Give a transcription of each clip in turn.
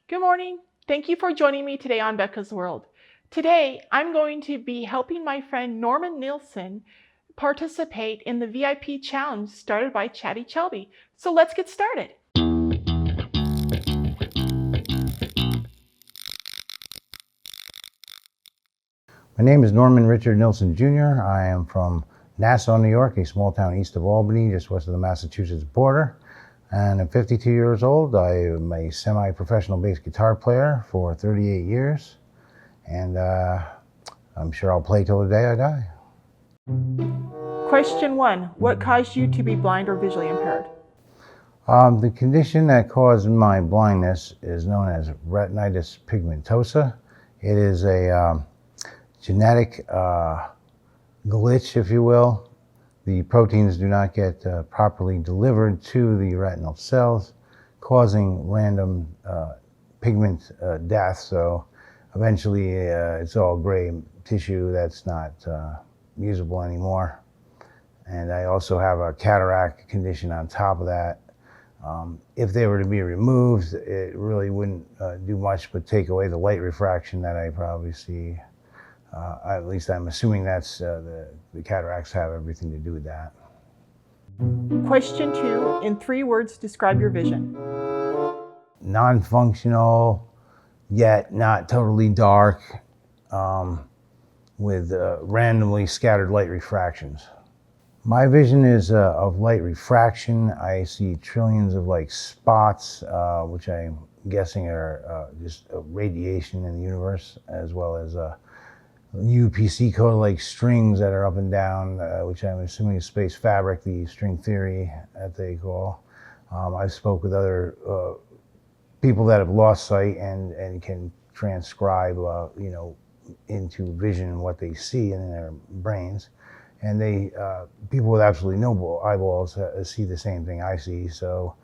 Good morning. Thank you for joining me today on Becca's World. Today, I'm going to be helping my friend Norman Nilsen participate in the VIP challenge started by Chatty Chelby. So let's get started. My name is Norman Richard Nilsen Jr. I am from Nassau, New York, a small town east of Albany, just west of the Massachusetts border. And I'm 52 years old. I am a semi-professional bass guitar player for 38 years. And I'm sure I'll play till the day I die. Question 1. What caused you to be blind or visually impaired? The condition that caused my blindness is known as retinitis pigmentosa. It is a genetic glitch, if you will. The proteins do not get properly delivered to the retinal cells, causing random pigment death. So eventually it's all gray tissue that's not usable anymore. And I also have a cataract condition on top of that. If they were to be removed, it really wouldn't do much but take away the light refraction that I probably see. At least I'm assuming that's the cataracts have everything to do with that. Question 2. In 3 words, describe your vision. Non-functional, yet not totally dark, with randomly scattered light refractions. My vision is of light refraction. I see trillions of like spots, which I'm guessing are just radiation in the universe, as well as UPC code like strings that are up and down, which I'm assuming is space fabric, the string theory that they call. I've spoke with other people that have lost sight and can transcribe, into vision what they see in their brains. And they, people with absolutely no eyeballs see the same thing I see. So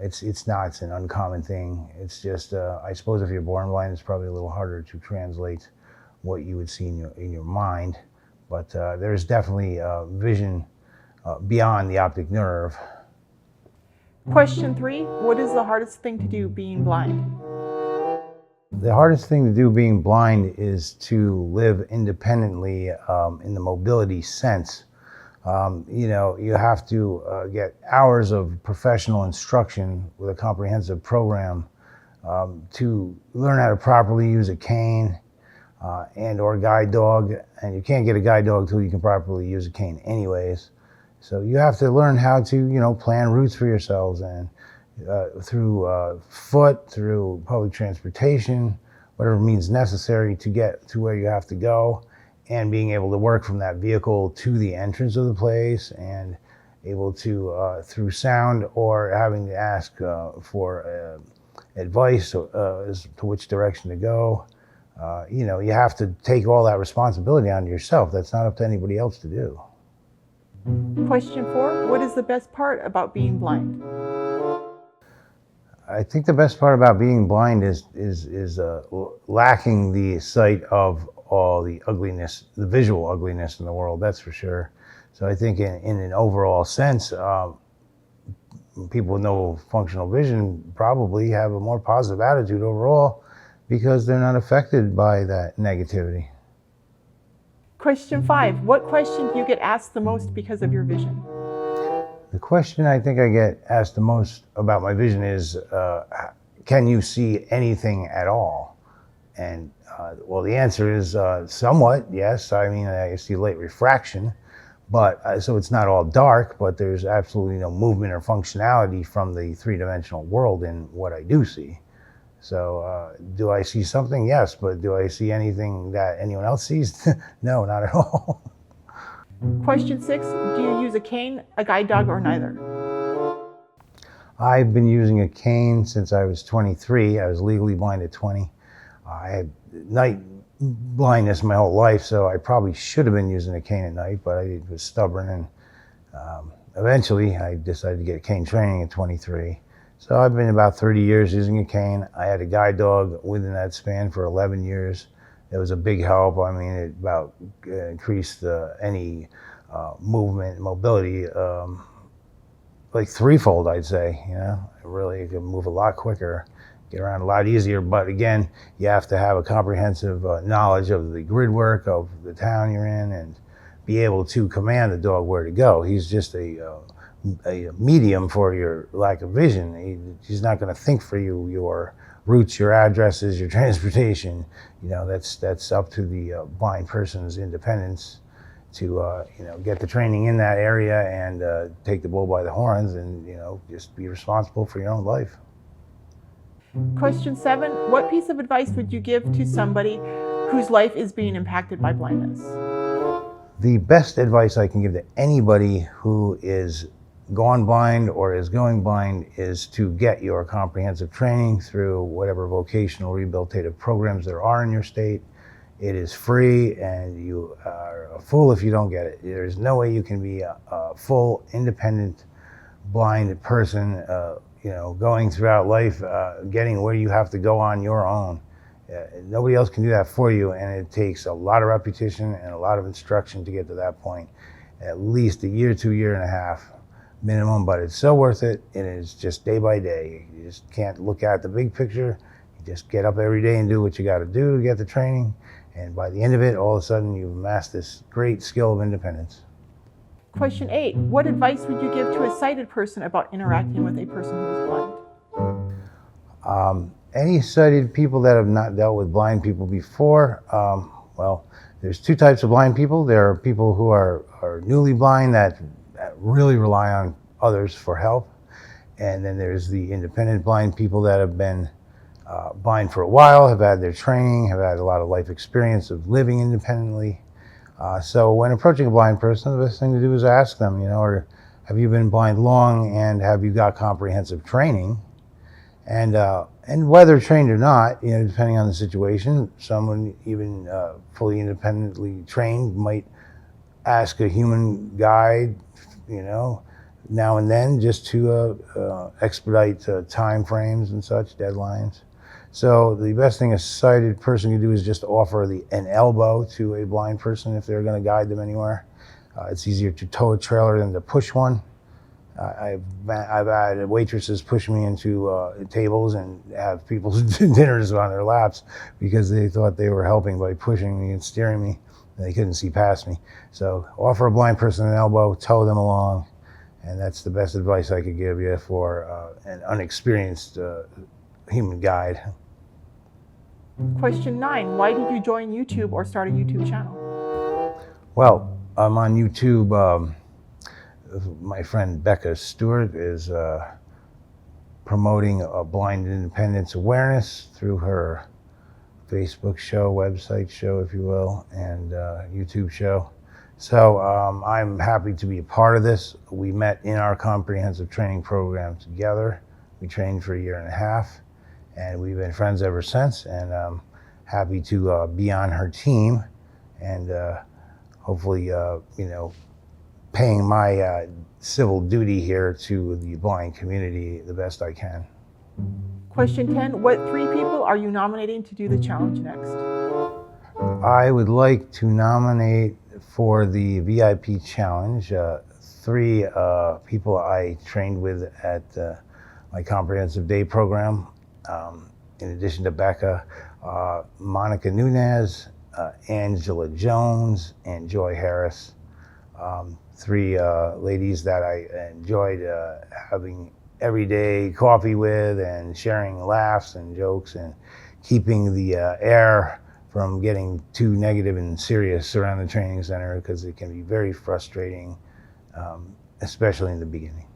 it's an uncommon thing. It's just, I suppose if you're born blind, it's probably a little harder to translate what you would see in your mind. But there's definitely vision beyond the optic nerve. Question 3. What is the hardest thing to do being blind? The hardest thing to do being blind is to live independently in the mobility sense. You have to get hours of professional instruction with a comprehensive program to learn how to properly use a cane and or guide dog. And you can't get a guide dog till you can properly use a cane anyways. So you have to learn how to, plan routes for yourselves, and through foot, through public transportation, whatever means necessary to get to where you have to go, and being able to work from that vehicle to the entrance of the place, and able to, through sound or having to ask for advice as to which direction to go. You have to take all that responsibility on yourself. That's not up to anybody else to do. Question 4. What is the best part about being blind? I think the best part about being blind is lacking the sight of all the ugliness, the visual ugliness in the world, that's for sure. So I think in an overall sense, people with no functional vision probably have a more positive attitude overall because they're not affected by that negativity. Question 5. What question do you get asked the most because of your vision? The question I think I get asked the most about my vision is, can you see anything at all? And well, the answer is somewhat, yes. I mean, I see light refraction, but so it's not all dark, but there's absolutely no movement or functionality from the three-dimensional world in what I do see. So do I see something? Yes, but do I see anything that anyone else sees? No, not at all. Question 6. Do you use a cane, a guide dog, or neither? I've been using a cane since I was 23. I was legally blind at 20. I had night blindness my whole life, so I probably should have been using a cane at night, but I was stubborn, and eventually I decided to get cane training at 23. So I've been about 30 years using a cane. I had a guide dog within that span for 11 years. It was a big help. I mean, it about increased any mobility like threefold, I'd say. Really, you can move a lot quicker get around a lot easier. But again, you have to have a comprehensive knowledge of the grid work of the town you're in and be able to command the dog where to go. He's just a medium for your lack of vision. He's not going to think for you your routes, your addresses, your transportation. That's up to the blind person's independence to get the training in that area and take the bull by the horns and just be responsible for your own life. Question 7, what piece of advice would you give to somebody whose life is being impacted by blindness? The best advice I can give to anybody who is gone blind or is going blind is to get your comprehensive training through whatever vocational rehabilitative programs there are in your state. It is free, and you are a fool if you don't get it. There's no way you can be a full, independent, blind person, going throughout life, getting where you have to go on your own. Nobody else can do that for you, and it takes a lot of repetition and a lot of instruction to get to that point. At least a year to a year and a half minimum, but it's so worth it. It is just day by day. You just can't look at the big picture. You just get up every day and do what you got to do to get the training, and by the end of it, all of a sudden you've amassed this great skill of independence. Question 8, what advice would you give to a sighted person about interacting with a person who is blind? Any sighted people that have not dealt with blind people before, well, there's two types of blind people. There are people who are newly blind that really rely on others for help. And then there's the independent blind people that have been blind for a while, have had their training, have had a lot of life experience of living independently. So when approaching a blind person, the best thing to do is ask them, or have you been blind long and have you got comprehensive training? And whether trained or not, depending on the situation, someone even fully independently trained might ask a human guide, now and then, just to expedite time frames and such, deadlines. So the best thing a sighted person can do is just offer an elbow to a blind person if they're going to guide them anywhere. It's easier to tow a trailer than to push one. I've had waitresses push me into tables and have people's dinners on their laps because they thought they were helping by pushing me and steering me. And they couldn't see past me. So offer a blind person an elbow, tow them along, and that's the best advice I could give you for an unexperienced human guide. Question 9, why did you join YouTube or start a YouTube channel? Well, I'm on YouTube. My friend Becca Stewart is promoting a blind independence awareness through her Facebook show, website show, if you will, and YouTube show. So I'm happy to be a part of this. We met in our comprehensive training program together. We trained for a year and a half, and we've been friends ever since, and I'm happy to be on her team and hopefully, paying my civil duty here to the blind community the best I can. Question 10, what 3 people are you nominating to do the challenge next? I would like to nominate for the VIP challenge 3 people I trained with at my comprehensive day program. In addition to Becca, Monica Nunez, Angela Jones, and Joy Harris. 3 ladies that I enjoyed having everyday coffee with and sharing laughs and jokes and keeping the air from getting too negative and serious around the training center, because it can be very frustrating, especially in the beginning.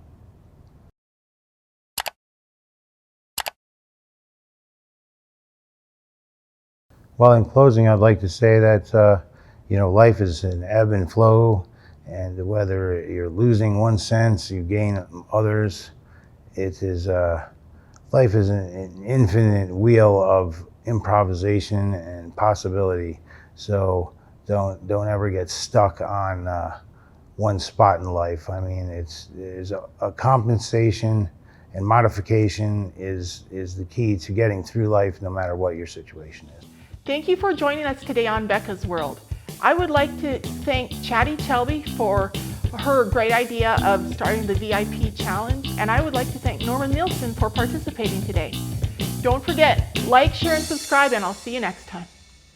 Well, in closing, I'd like to say that life is an ebb and flow, and whether you're losing one sense, you gain others. It is life is an infinite wheel of improvisation and possibility. So don't ever get stuck on one spot in life. I mean, there's a compensation and modification is the key to getting through life, no matter what your situation is. Thank you for joining us today on Becca's World. I would like to thank Chatty Chelby for her great idea of starting the VIP challenge, and I would like to thank Nilsen for participating today. Don't forget, like, share, and subscribe, and I'll see you next time.